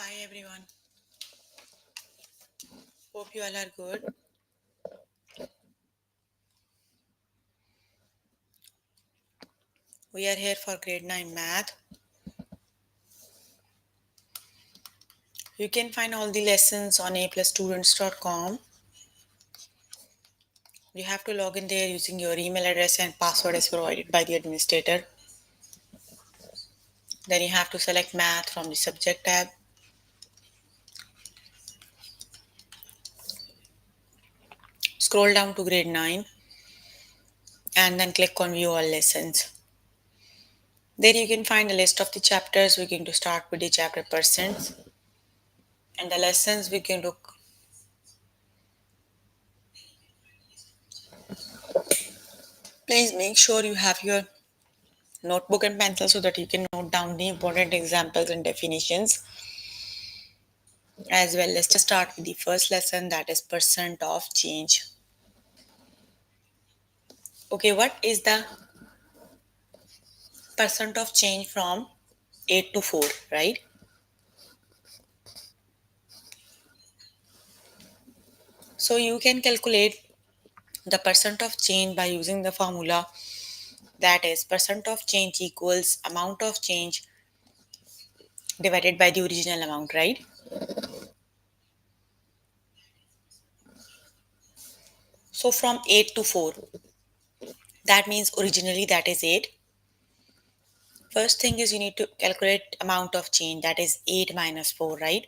Hi everyone. Hope you all are good. We are here for grade 9 math. You can find all the lessons on aplusstudents.com. You have to log in there using your email address and password as provided by the administrator. Then you have to select math from the subject tab. Scroll down to grade 9 and then click on view all lessons. There you can find a list of the chapters. We're going to start with the chapter percents and the lessons we can look. Please make sure you have your notebook and pencil so that you can note down the important examples and definitions as well. Let's just start with the first lesson, that is percent of change. Okay, what is the percent of change from 8 to 4, right? So you can calculate the percent of change by using the formula, that is percent of change equals amount of change divided by the original amount, right? So from 8 to 4, that means originally that is 8. First thing is you need to calculate amount of change, that is 8 minus 4, right?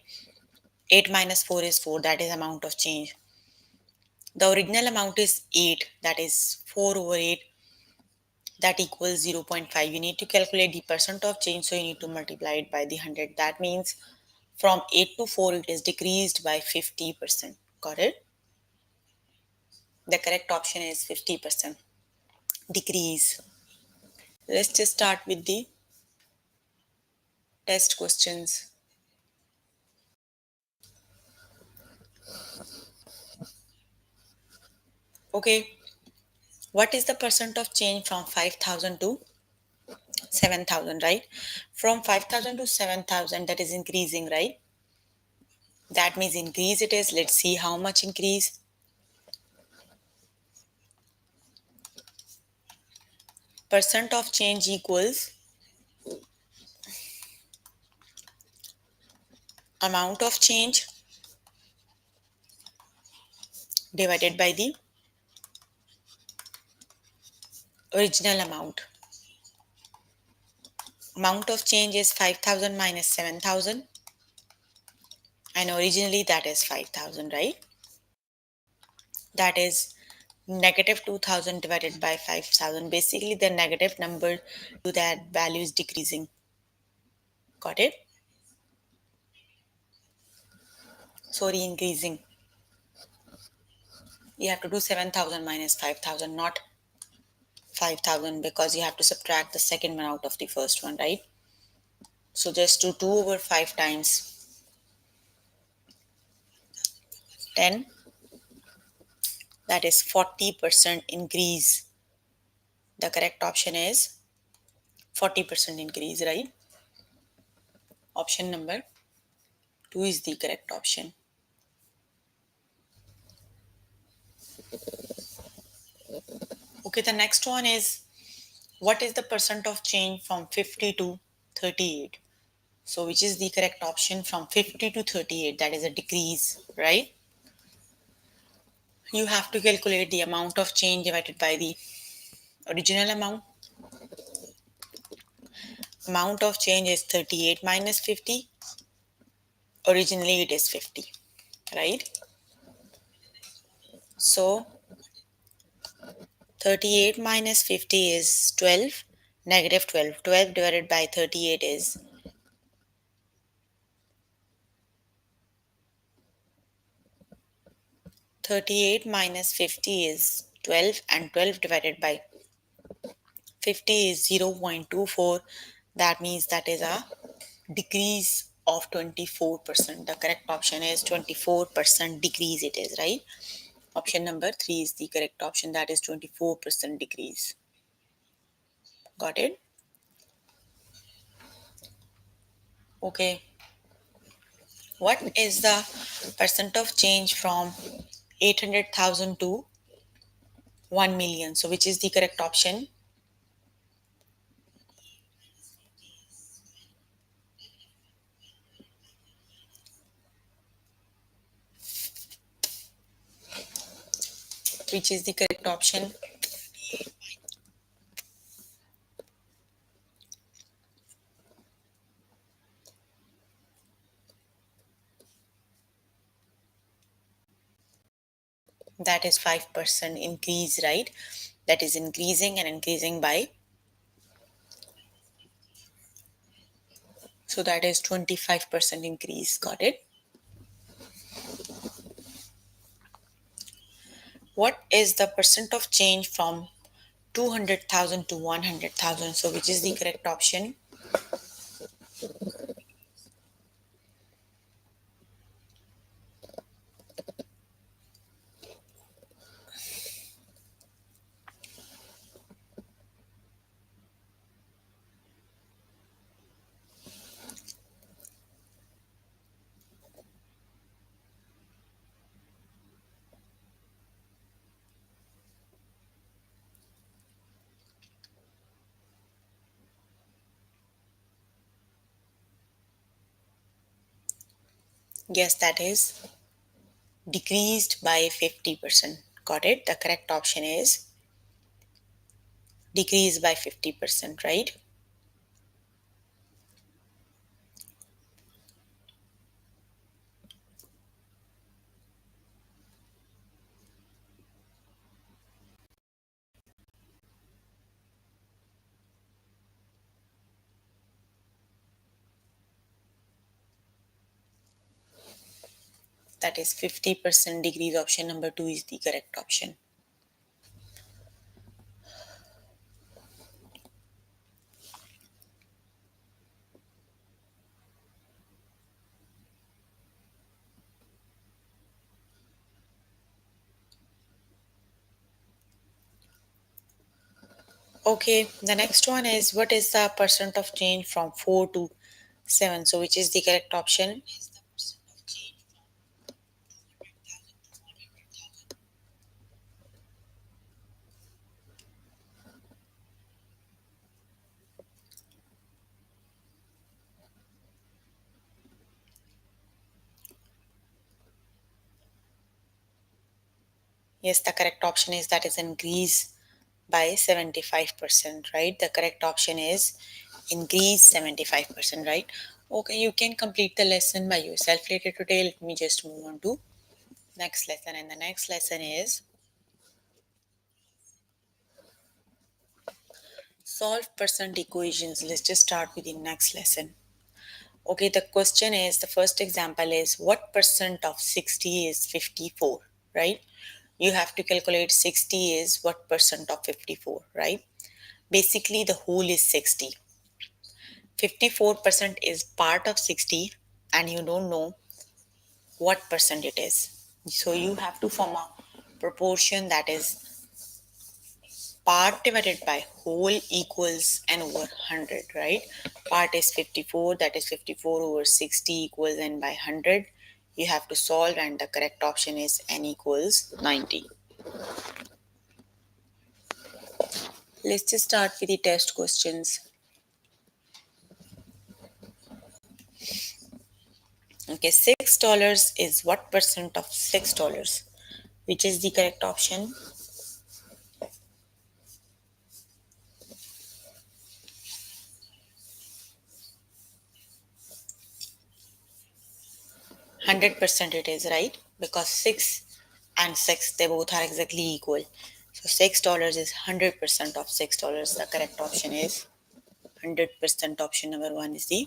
8 minus 4 is 4, that is amount of change. The original amount is 8, that is 4 over 8, that equals 0.5. You need to calculate the percent of change, so you need to multiply it by the 100. That means from 8 to 4, it is decreased by 50%. Got it? The correct option is 50% decrease. Let's just start with the test questions. Okay, what is the percent of change from 5,000 to 7,000, right? From 5,000 to 7,000, that is increasing, right? That means increase it is. Let's see how much increase. Percent of change equals amount of change divided by the original amount. Amount of change is 5,000 minus 7,000, and originally that is 5,000, right? That is negative 2,000 divided by 5,000. Basically, the negative number to that value is decreasing. Got it? Sorry, increasing. You have to do 7,000 minus 5,000, not 5,000, because you have to subtract the second one out of the first one, right? So just do 2 over 5 times 10. That is 40% increase. The correct option is 40% increase, right? Option number 2 is the correct option. Okay, the next one is, what is the percent of change from 50 to 38? So which is the correct option? From 50 to 38, that is a decrease, right? You have to calculate the amount of change divided by the original amount. Amount of change is 38 minus 50. Originally it is 50, right? So 38 minus 50 is 12, negative 12. 12 divided by 38 is 38 minus 50 is 12, and 12 divided by 50 is 0.24. That means that is a decrease of 24%. The correct option is 24% decrease it is, right? Option number 3 is the correct option, that is 24% decrease. Got it? Okay. What is the percent of change from 800,000 to 1 million? So which is the correct option? Which is the correct option? That is 5% increase, right? That is increasing and increasing by. So that is 25% increase. Got it? What is the percent of change from 200,000 to 100,000? So which is the correct option? Yes, that is decreased by 50%. Got it? The correct option is decreased by 50%, right? That is 50% decrease. Option number 2 is the correct option. Okay, the next one is what is the percent of change from 4 to 7? So which is the correct option? Yes, the correct option is that is increase by 75%, right? The correct option is increase 75%, right? Okay, you can complete the lesson by yourself later today. Let me just move on to next lesson, and the next lesson is solve percent equations. Let's just start with the next lesson. Okay, the question is the first example is what percent of 60 is 54, right? You have to calculate 60 is what percent of 54, right? Basically, the whole is 60. 54% is part of 60, and you don't know what percent it is. So you have to form a proportion that is part divided by whole equals n over 100, right? Part is 54, that is 54 over 60 equals n by 100. You have to solve, and the correct option is n equals 90. Let's just start with the test questions. Okay, $6 is what percent of $6? Which is the correct option? 100% it is, right? Because 6 and 6, they both are exactly equal. So $6 is 100% of $6. The correct option is 100%. Option number 1 is the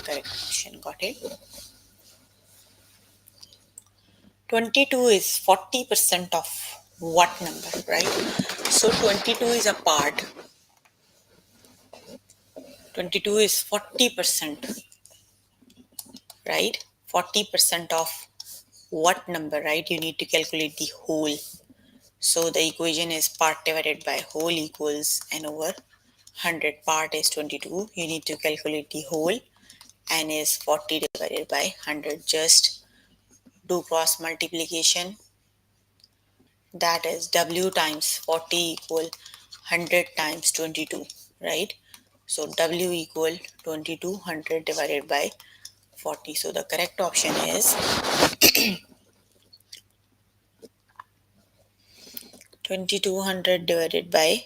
correct option. Got it? 22 is 40% of what number, right? So 22 is a part. 22 is 40%, right? 40% of what number, right? You need to calculate the whole. So the equation is part divided by whole equals n over 100. Part is 22. You need to calculate the whole, n is 40 divided by 100. Just do cross multiplication. That is w times 40 equal 100 times 22, right? So w equal 2200 divided by 40. So the correct option is 2200 divided by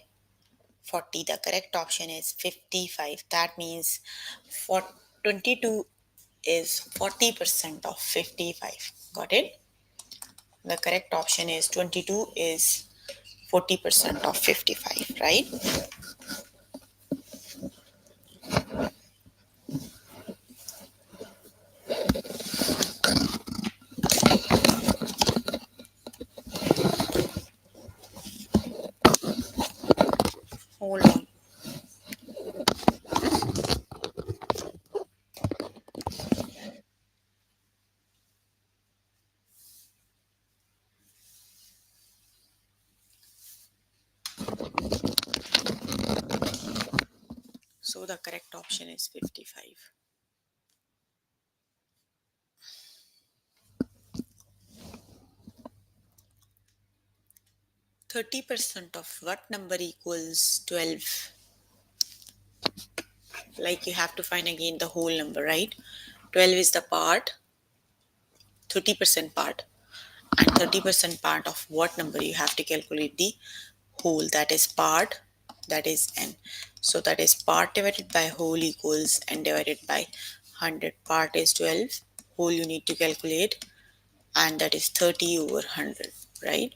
40. The correct option is 55. That means for 22 is 40% of 55. Got it? The correct option is 22 is 40% of 55, right? Hold on. So the correct option is 55. 30% of what number equals 12? Like you have to find again the whole number, right? 12 is the part, 30% part. And 30% part of what number you have to calculate the whole, that is part, that is n. So that is part divided by whole equals n divided by 100. Part is 12, whole you need to calculate, and that is 30 over 100, right?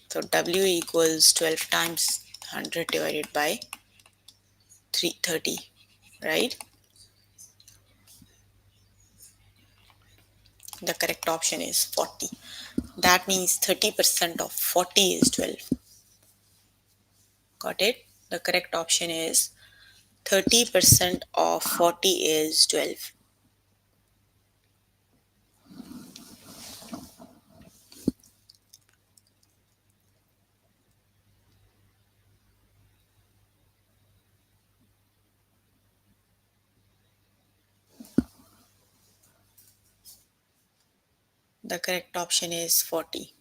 So w equals 12 times 100 divided by 330, right? The correct option is 40. That means 30% of 40 is 12. Got it? The correct option is 30% of 40 is 12. The correct option is 40.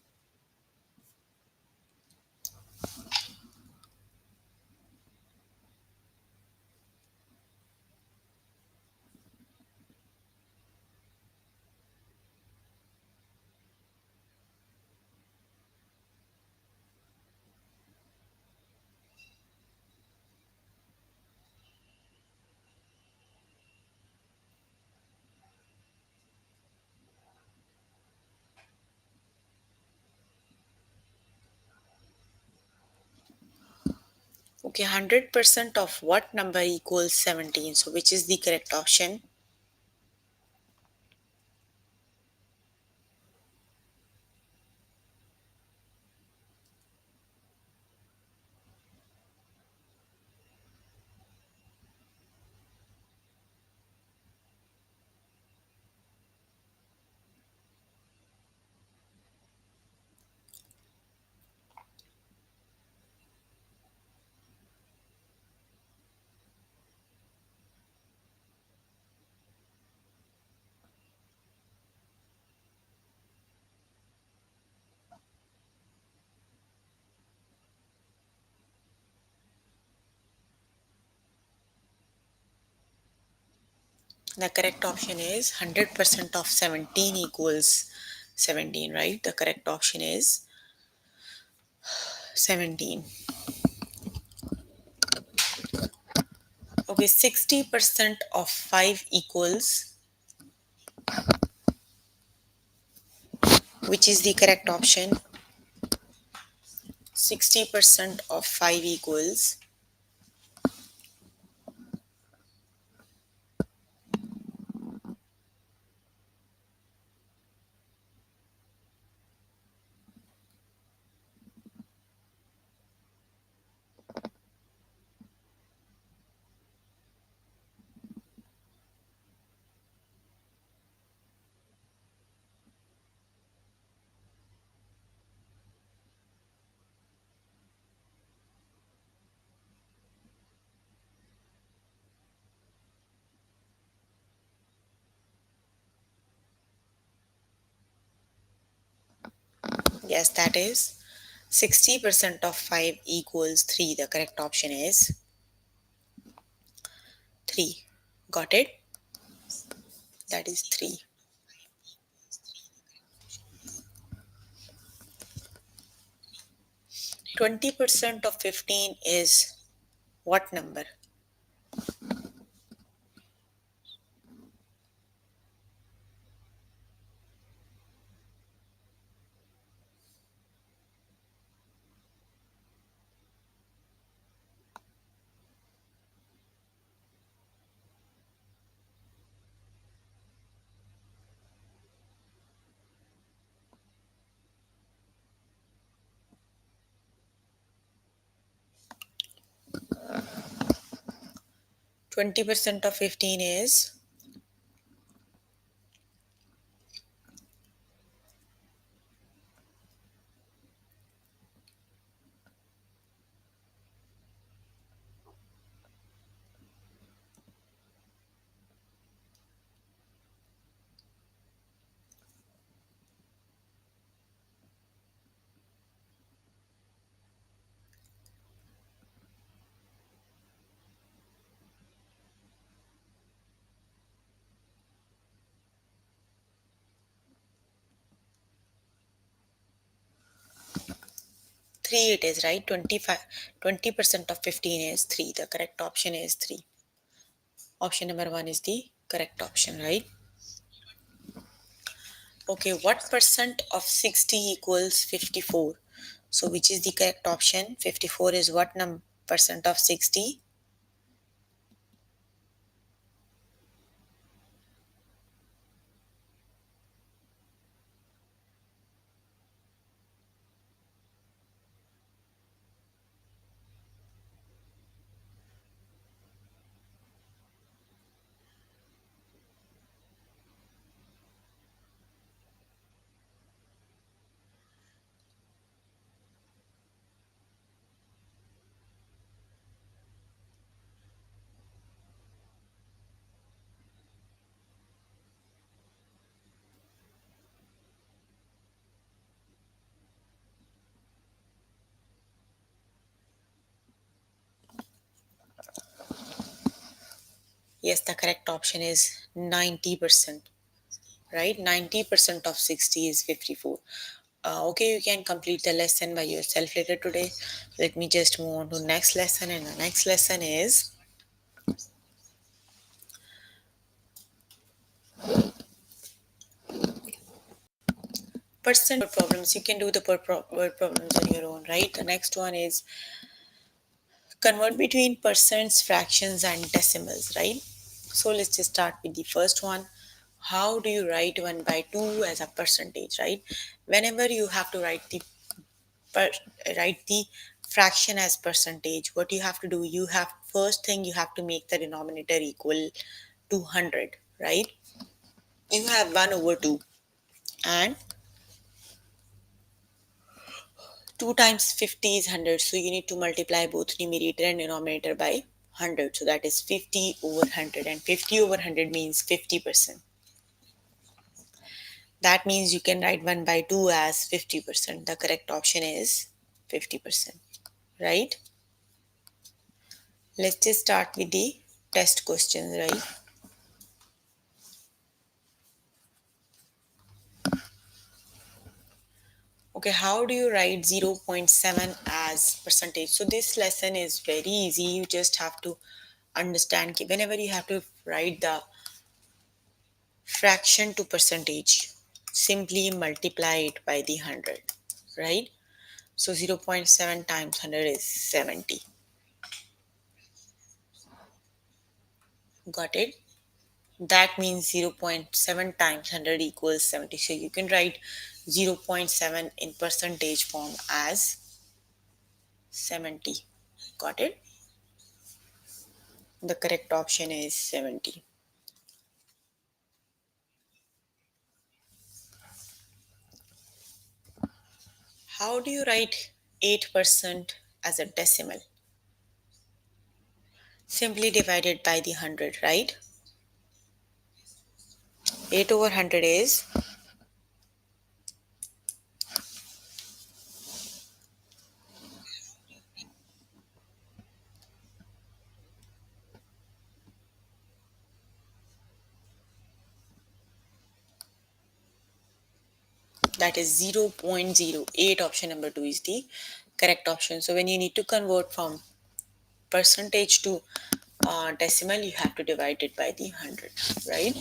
Okay, 100% of what number equals 17? So which is the correct option? The correct option is 100% of 17 equals 17, right? The correct option is 17. Okay, 60% of 5 equals, which is the correct option? 60% of 5 equals, Yes, that is 60% of 5 equals 3. The correct option is 3. Got it? That is 3. 20% of 15 is what number? 20% of 15 is 3. It is right. 20% of 15 is 3. The correct option is 3. Option number 1 is the correct option, right? Okay, what percent of 60 equals 54? So which is the correct option? 54 is what percent of 60? Yes, the correct option is 90%, right? 90% of 60 is 54. Okay, you can complete the lesson by yourself later today. Let me just move on to next lesson, and the next lesson is percent word problems. You can do the word problems on your own, right? The next one is convert between percents, fractions, and decimals, right? So let's just start with the first one. How do you write 1 by 2 as a percentage, right? Whenever you have to per, write the fraction as percentage, what you have to do, you have first thing you have to make the denominator equal to 100, right? You have 1 over 2, and 2 times 50 is 100, so you need to multiply both numerator and denominator by 100, so that is 50 over 100, and 50 over 100 means 50%. That means you can write 1 by 2 as 50%. The correct option is 50%, right? Let's just start with the test questions, right? Okay, how do you write 0.7 as percentage? So this lesson is very easy. You just have to understand whenever you have to write the fraction to percentage, simply multiply it by the 100, right? So 0.7 times 100 is 70. Got it? That means 0.7 times 100 equals 70. So you can write 0.7 in percentage form as 70. Got it? The correct option is 70. How do you write 8% as a decimal? Simply divided by the 100, right? 8 over 100 is that is 0.08. Option number 2 is the correct option. So when you need to convert from percentage to decimal, you have to divide it by the 100, right?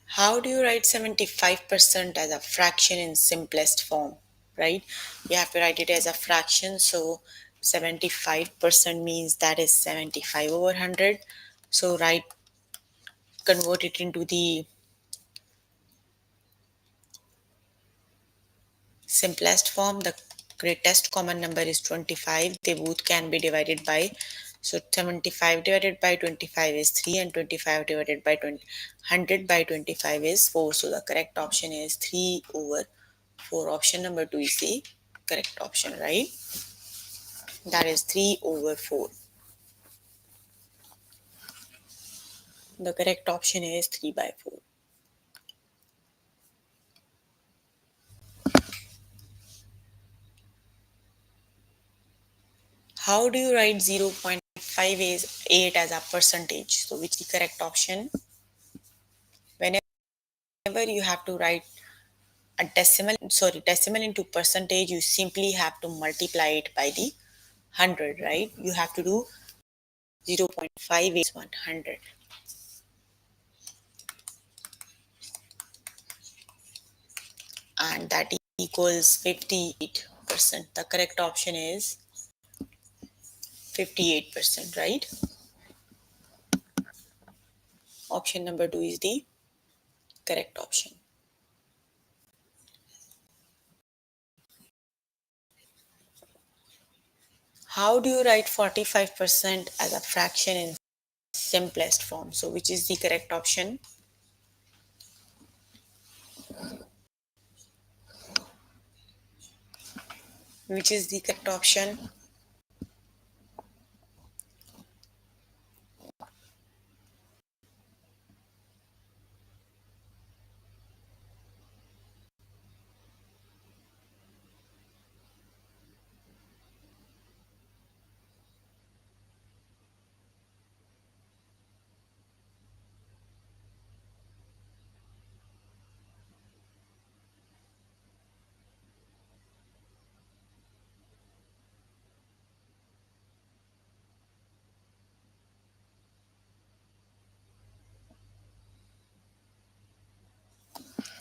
How do you write 75% as a fraction in simplest form, right? You have to write it as a fraction. So 75% means that is 75 over 100. So write, convert it into the simplest form. The greatest common number is 25. They both can be divided by, so 75 divided by 25 is 3, and 25 divided by 20, 100 by 25 is 4. So the correct option is 3 over 4. Option number 2 is the correct option, right? That is 3 over 4. The correct option is 3 by 4. How do you write 0.58 as a percentage? So which is the correct option? Whenever you have to write a decimal into percentage, you simply have to multiply it by the 100, right? You have to do 0.5 is 100, and that equals 58%. The correct option is 58%, right? Option number 2 is the correct option. How do you write 45% as a fraction in simplest form? So which is the correct option? Which is the correct option?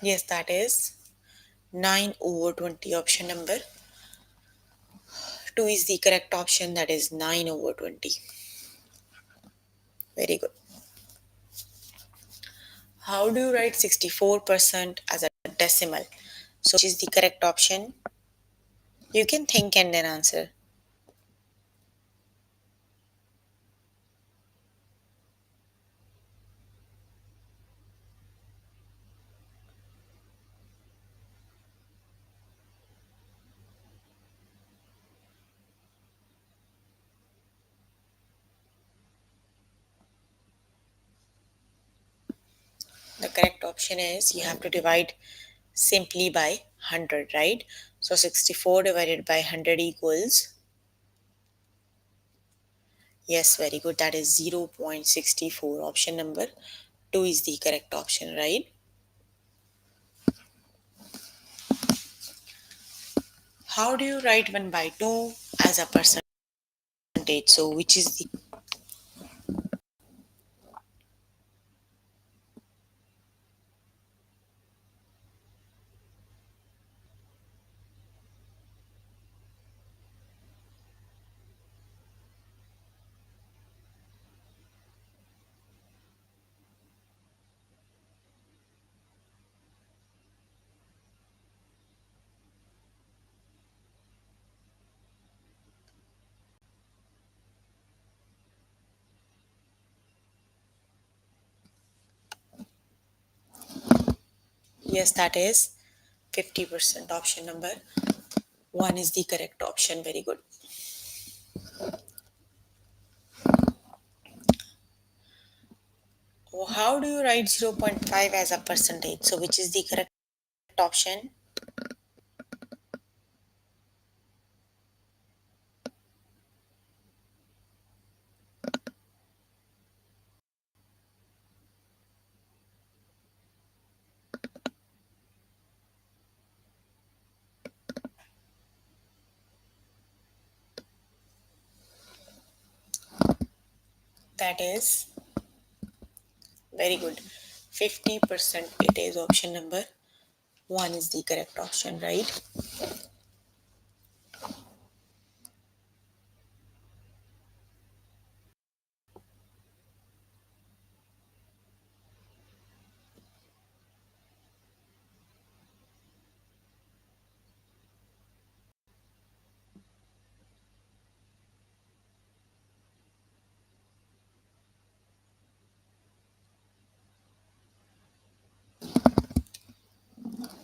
Yes, that is 9 over 20. Option number 2 is the correct option, that is 9 over 20. Very good. How do you write 64% as a decimal? So, which is the correct option? You can think and then answer. The correct option is you have to divide simply by 100, right? So 64 divided by 100 equals, yes, very good. That is 0.64. Option number 2 is the correct option, right? How do you write 1 by 2 as a percentage? So which is the, yes, that is 50%. Option number 1 is the correct option. Very good. How do you write 0.5 as a percentage? So which is the correct option? That is very good. 50% it is option number 1 is the correct option, right?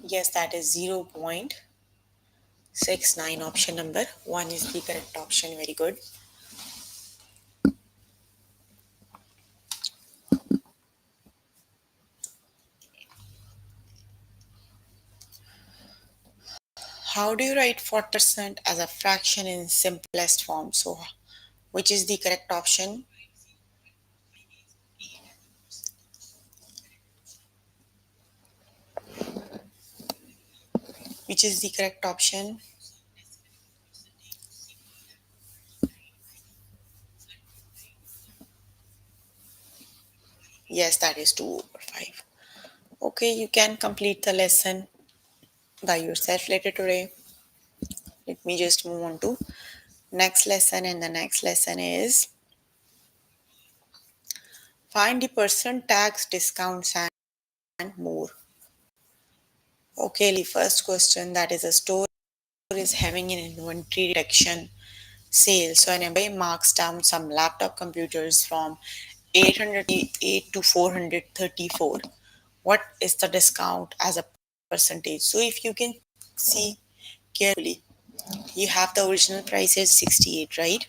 Yes, that is 0.69. Option number 1 is the correct option. Very good. How do you write 40% as a fraction in simplest form? So, which is the correct option? Which is the correct option? Yes, that is 2 over 5. Okay, you can complete the lesson by yourself later today. Let me just move on to next lesson, and the next lesson is find the percent tax discounts and more. Okay, the first question, that is a store is having an inventory reduction sale. So an employee marks down some laptop computers from 808 to 434. What is the discount as a percentage? So if you can see carefully, you have the original price is 68, right?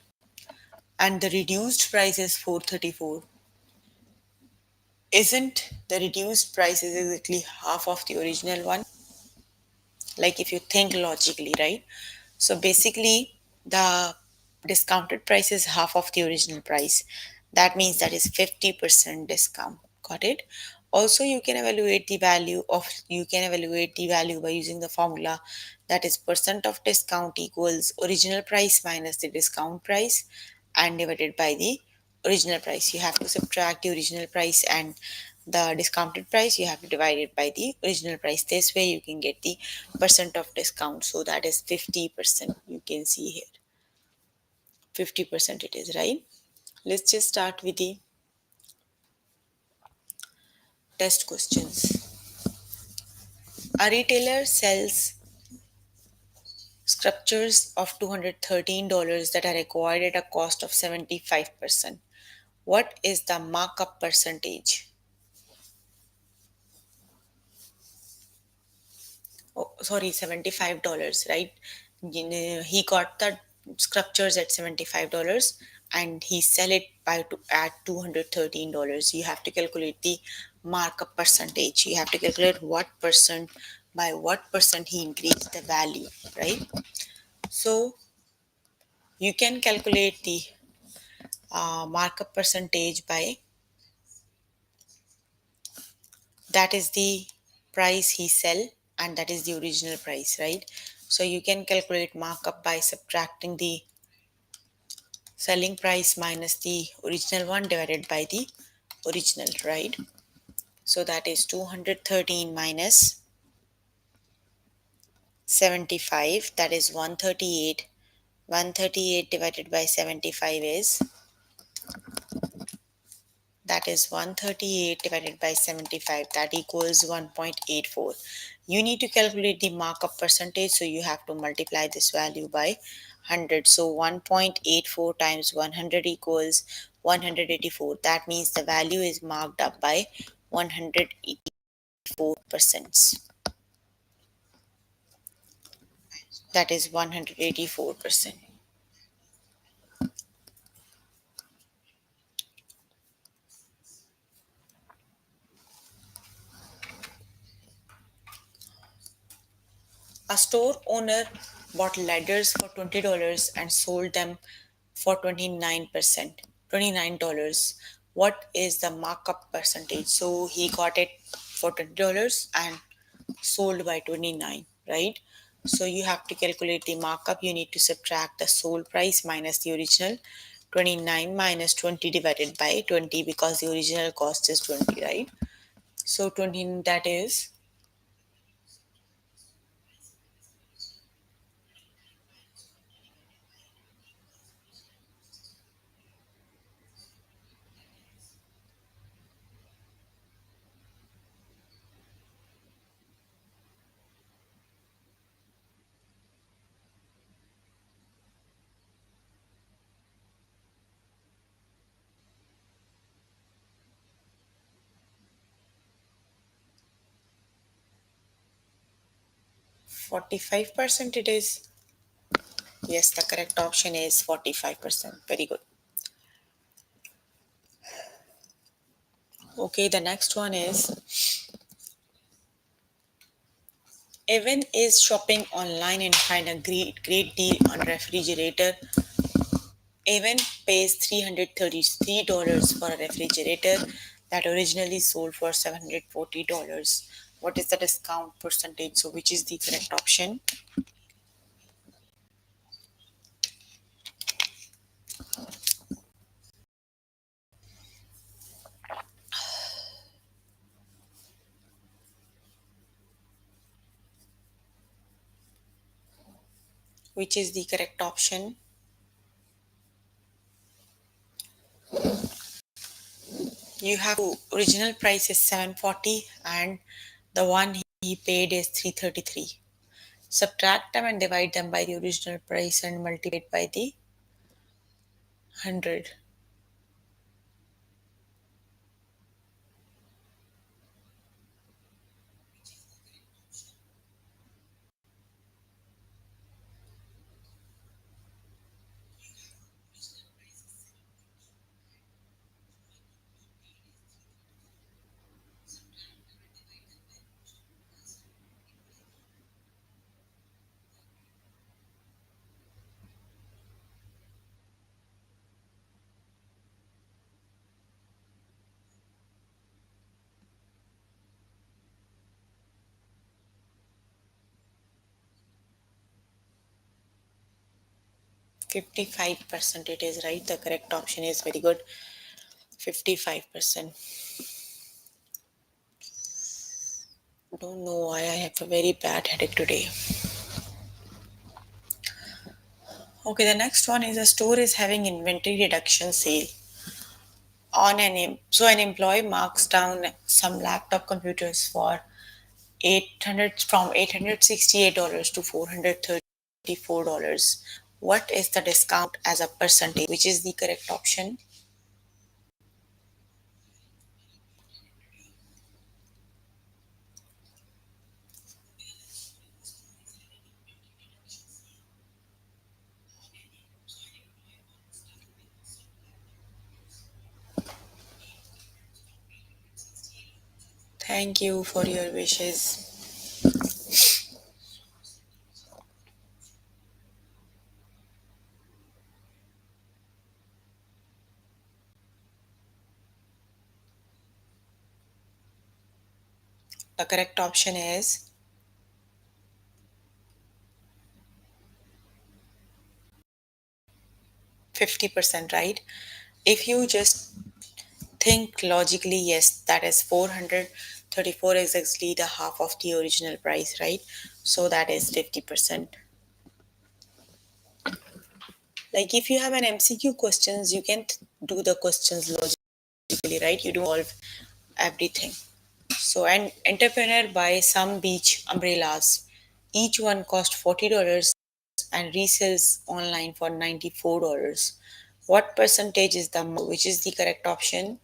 And the reduced price is 434. Isn't the reduced price is exactly half of the original one? Like if you think logically, right? So basically the discounted price is half of the original price. That means that is 50% discount. Got it? Also you can evaluate the value by using the formula, that is percent of discount equals original price minus the discount price and divided by the original price. You have to subtract the original price and the discounted price, you have to divide it by the original price. This way you can get the percent of discount. So that is 50%. You can see here 50% it is, right? Let's just start with the test questions. A retailer sells sculptures of $213 that are acquired at a cost of 75%. What is the markup percentage? Oh, sorry, $75, right? He got the sculptures at $75 and he sell it at $213. You have to calculate the markup percentage. You have to calculate what percent by what percent he increased the value, right? So you can calculate the markup percentage by, that is the price he sell and that is the original price, right? So you can calculate markup by subtracting the selling price minus the original one divided by the original, right? So that is 213 minus 75, that is 138. 138 divided by 75 is, that is 138 divided by 75, that equals 1.84. You need to calculate the markup percentage, so you have to multiply this value by 100. So 1.84 times 100 equals 184. That means the value is marked up by 184%. That is 184%. A store owner bought ladders for $20 and sold them for 29%, $29. What is the markup percentage? So he got it for $20 and sold by 29, right? So you have to calculate the markup. You need to subtract the sold price minus the original 29 minus 20 divided by 20 because the original cost is 20, right? So 20, that is 45% it is. Yes, the correct option is 45%. Very good. Okay, the next one is Evan is shopping online and find a great deal on refrigerator. Evan pays $333 for a refrigerator that originally sold for $740. What is the discount percentage? So, which is the correct option? Which is the correct option? You have original price is 740 and the one he paid is 333. Subtract them and divide them by the original price and multiply it by the 100. 55% it is, right? The correct option is very good. 55%. Don't know why I have a very bad headache today. Okay, the next one is a store is having inventory reduction sale on an employee marks down some laptop computers for 800 from $868 to $434. What is the discount as a percentage? Which is the correct option? Thank you for your wishes. The correct option is 50%, right? If you just think logically, yes, that is 434 is exactly the half of the original price, right? So that is 50%. Like if you have an MCQ questions, you can do the questions logically, right? You do solve everything. So an entrepreneur buys some beach umbrellas. Each one cost $40 and resells online for $94. What percentage is the which is the correct option?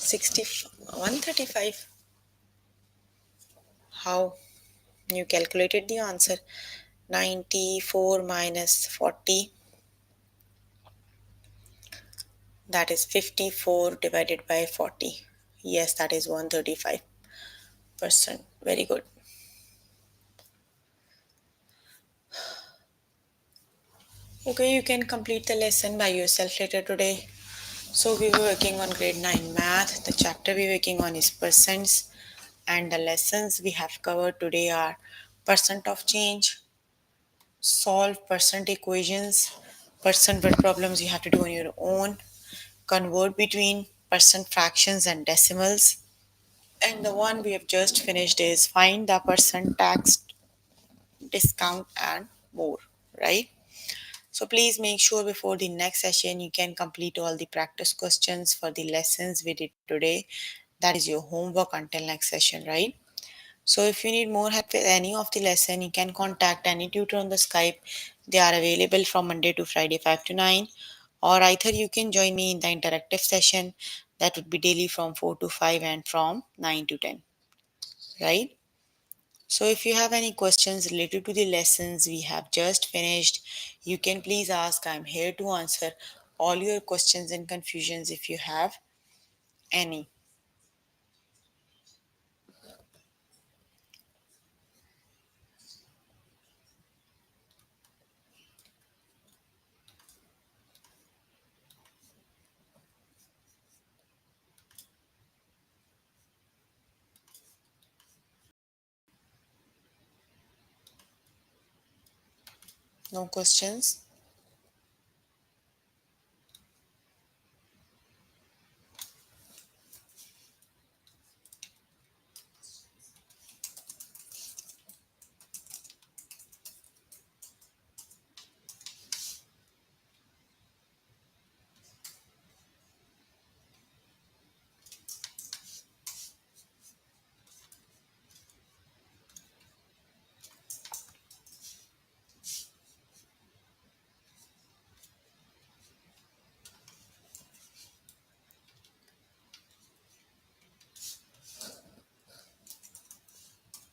60, 135. How? You calculated the answer. 94 minus 40, that is 54 divided by 40. Yes, that is 135%. Very good. Okay, you can complete the lesson by yourself later today. So we were working on grade 9 math. The chapter we were working on is percents, and the lessons we have covered today are percent of change, solve percent equations, percent word problems you have to do on your own, convert between percent fractions and decimals, and the one we have just finished is find the percent tax discount and more, right? So please make sure before the next session you can complete all the practice questions for the lessons we did today. That is your homework until next session, right? So if you need more help with any of the lesson, you can contact any tutor on the Skype. They are available from Monday to Friday 5 to 9, or either you can join me in the interactive session that would be daily from 4 to 5 and from 9 to 10, right? So if you have any questions related to the lessons we have just finished, you can please ask. I'm here to answer all your questions and confusions if you have any. No questions?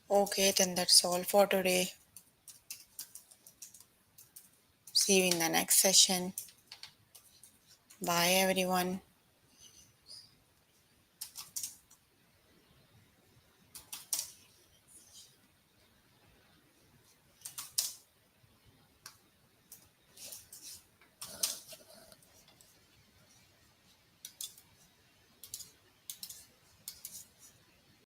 Okay, then that's all for today. See you in the next session. Bye, everyone.